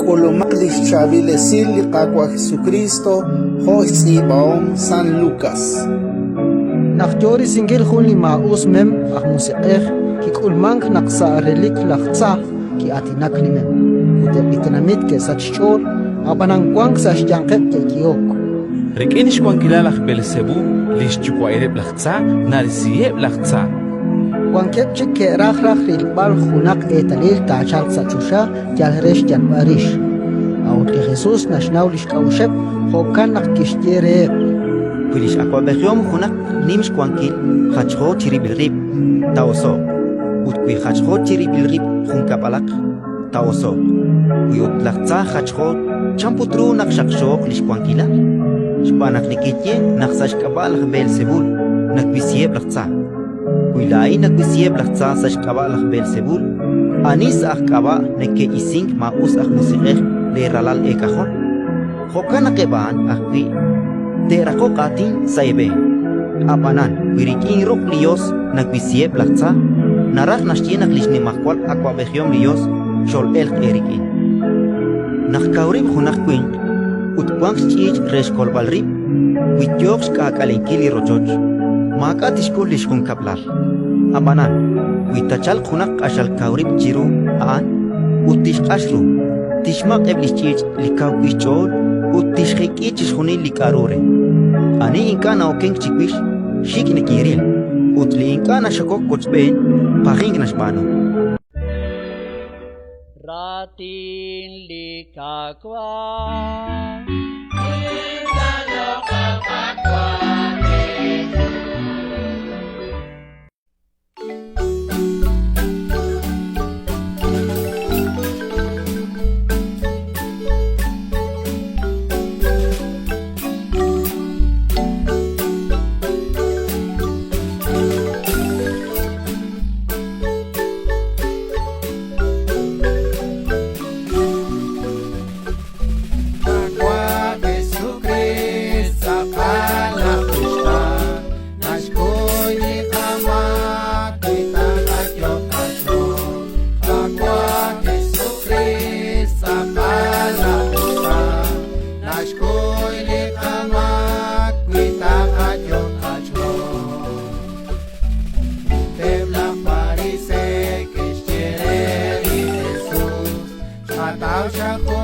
Colomalis Chavilesil Liqaqua Jesucristo, Hoxi Baom San Lucas. Nakjori singil huli maus mem ah musiqeh kikulmank naksa relik lakhsa ki atinak limem. Ute itinamit ke sachchor abanang kwang sa shyanqet ke kiok. Rekenish kwang kilalak Belzebu lish chukwa ereb lakhsa narisiyeb lakhsa. Kwangkep chik ke rakh rilbal khunak etalil tachal sachusha jalresh janwarish. Aunque Jesús nashnaulish kaushep hokan nakishtiere. Kulish akwabechiom khunak nims kwankil khachho chiribilrib taoso. Utkwi khachho chiribilrib khunkapalak taoso. Uyot laktsa khachho champutru nakshaksho lish kwankila. Shpanak nikitye naksash kabal Belzebul nakbisieb laktsa. Kuilai nakbisieb laktsa sash kabal Belzebul. Anis akaba neke ising maus ak musiqeh le ralal ekajon. Hokan akeban akwi terako katin saibe. Apanan wirikin ruk lios nakbisieb laktsa. Narak nashtien aklishni makwal akwabechiom lios shol elk erikin. Nakkaurib hunak kwing utkwang chich resh kolbalrib wityoks kakalinkili rochoch. Maka tishkul lishkun kaplal. Apanan witachal khunak ashal kaurib chiru aan utish ashru tishmaq eblichich likaw kwichol utishqikichis khuni likarore. Ani inkana okeng chikwish shikne kiril utli inkana shakok kochben pahing nashbano. Ratin likakwa Atau